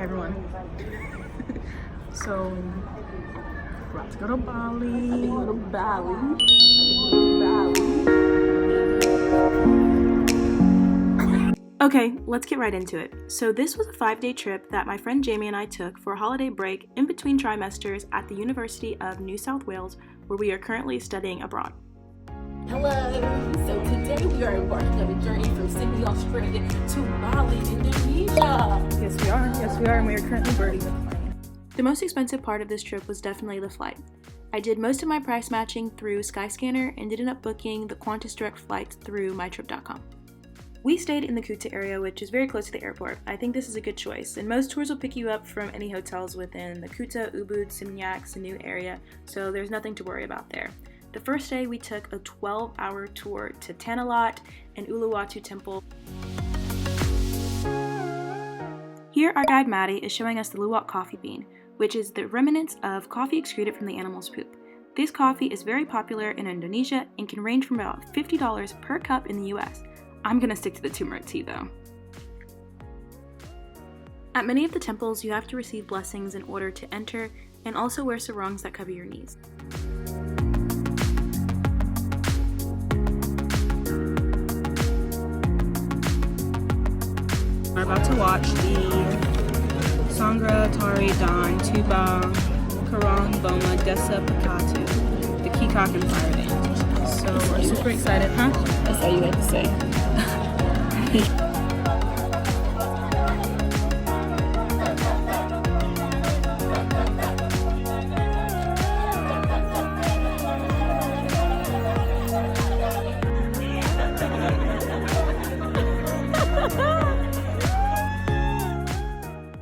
Hey everyone. So, let's go to Bali. Okay, let's get right into it. So this was a 5-day trip that my friend Jamie and I took for a holiday break in between trimesters at the University of New South Wales, where we are currently studying abroad. Hello! So today we are embarking on a journey from Sydney, Australia to Bali, Indonesia. Yes, we are, and we are currently boarding the plane. The most expensive part of this trip was definitely the flight. I did most of my price matching through Skyscanner and ended up booking the Qantas direct flights through mytrip.com. We stayed in the Kuta area, which is very close to the airport. I think this is a good choice, and most tours will pick you up from any hotels within the Kuta, Ubud, Seminyak, Sanu area, so there's nothing to worry about there. The first day we took a 12-hour tour to Tanah and Uluwatu Temple. Here our guide Maddie is showing us the luwak coffee bean, which is the remnants of coffee excreted from the animal's poop. This coffee is very popular in Indonesia and can range from about $50 per cup in the US. I'm gonna stick to the turmeric tea though. At many of the temples, you have to receive blessings in order to enter and also wear sarongs that cover your knees. We're about to watch the Sangha Tari Dan Tuba Karang Boma Desa Pakatu, the Kikak and Fire Dance. So we're super excited, huh? That's all you have to say.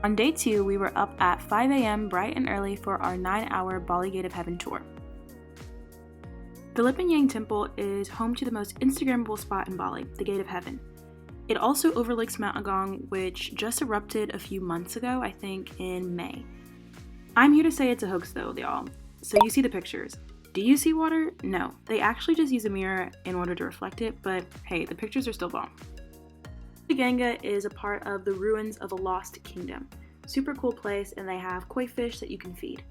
On day 2, we were up at 5 a.m. bright and early for our 9-hour Bali Gate of Heaven tour. The Lipanyang Temple is home to the most Instagrammable spot in Bali, the Gate of Heaven. It also overlooks Mount Agung, which just erupted a few months ago, I think in May. I'm here to say it's a hoax though, y'all. So you see the pictures. Do you see water? No. They actually just use a mirror in order to reflect it, but hey, the pictures are still bomb. The Ganga is a part of the ruins of a lost kingdom. Super cool place, and they have koi fish that you can feed.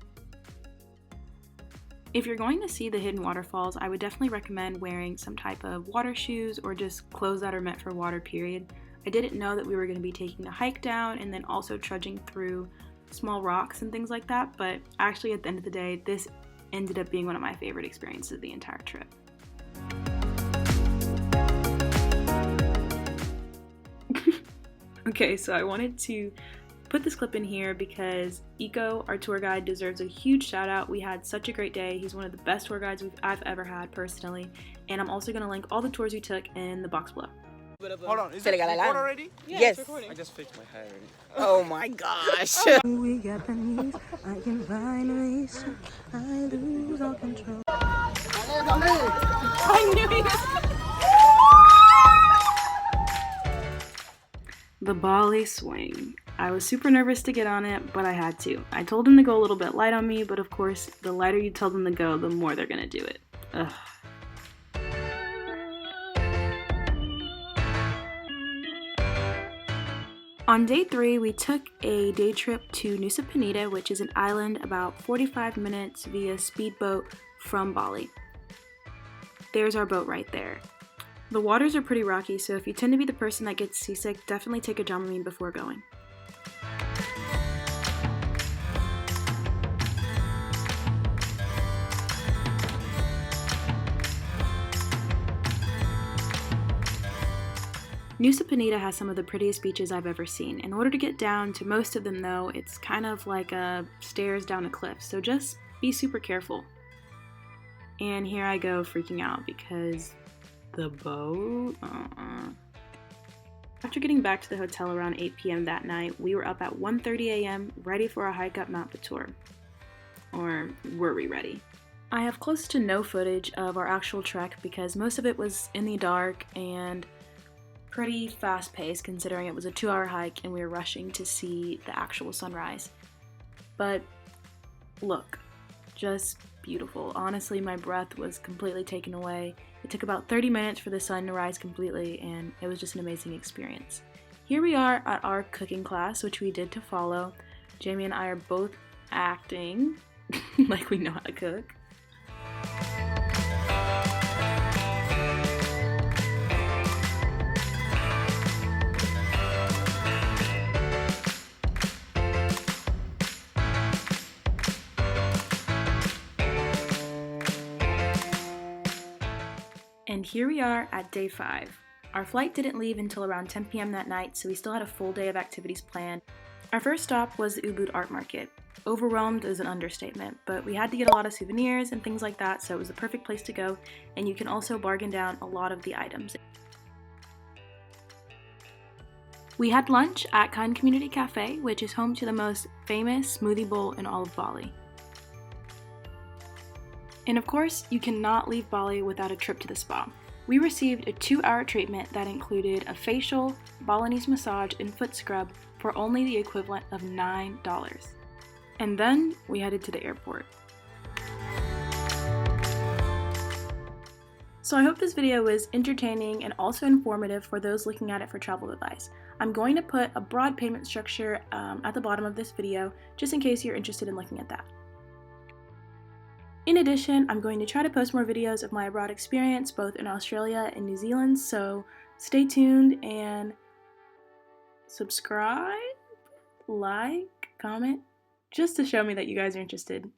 If you're going to see the hidden waterfalls, I would definitely recommend wearing some type of water shoes or just clothes that are meant for water, period. I didn't know that we were going to be taking a hike down and then also trudging through small rocks and things like that, but actually at the end of the day, this ended up being one of my favorite experiences of the entire trip. Okay, so I wanted to put this clip in here because Iko, our tour guide, deserves a huge shout out. We had such a great day. He's one of the best tour guides I've ever had personally, and I'm also going to link all the tours we took in the box below. Hold on, is it recorded already? Yeah, yes. It's I just fixed my hair already. Oh my gosh. We got the knees, I can finally see, I lose all control. I knew it! The Bali swing. I was super nervous to get on it, but I had to. I told them to go a little bit light on me, but of course, the lighter you tell them to go, the more they're gonna do it. Ugh. On day 3, we took a day trip to Nusa Penida, which is an island about 45 minutes via speedboat from Bali. There's our boat right there. The waters are pretty rocky, so if you tend to be the person that gets seasick, definitely take a Dramamine before going. Nusa Penida has some of the prettiest beaches I've ever seen. In order to get down to most of them though, it's kind of like stairs down a cliff, so just be super careful. And here I go freaking out because the boat? After getting back to the hotel around 8 p.m. that night, we were up at 1:30 a.m. ready for a hike up Mount Batur. Or were we ready? I have close to no footage of our actual trek because most of it was in the dark and pretty fast paced considering it was a 2-hour hike and we were rushing to see the actual sunrise. But look, just beautiful. Honestly, my breath was completely taken away. It took about 30 minutes for the sun to rise completely and it was just an amazing experience. Here we are at our cooking class, which we did to follow. Jamie and I are both acting like we know how to cook. And here we are at day 5. Our flight didn't leave until around 10 p.m. that night, so we still had a full day of activities planned. Our first stop was the Ubud Art Market. Overwhelmed is an understatement, but we had to get a lot of souvenirs and things like that, so it was the perfect place to go, and you can also bargain down a lot of the items. We had lunch at Kind Community Cafe, which is home to the most famous smoothie bowl in all of Bali. And of course, you cannot leave Bali without a trip to the spa. We received a 2-hour treatment that included a facial, Balinese massage, and foot scrub for only the equivalent of $9. And then we headed to the airport. So I hope this video was entertaining and also informative for those looking at it for travel advice. I'm going to put a broad payment structure at the bottom of this video, just in case you're interested in looking at that. In addition, I'm going to try to post more videos of my abroad experience, both in Australia and New Zealand, so stay tuned and subscribe, like, comment, just to show me that you guys are interested.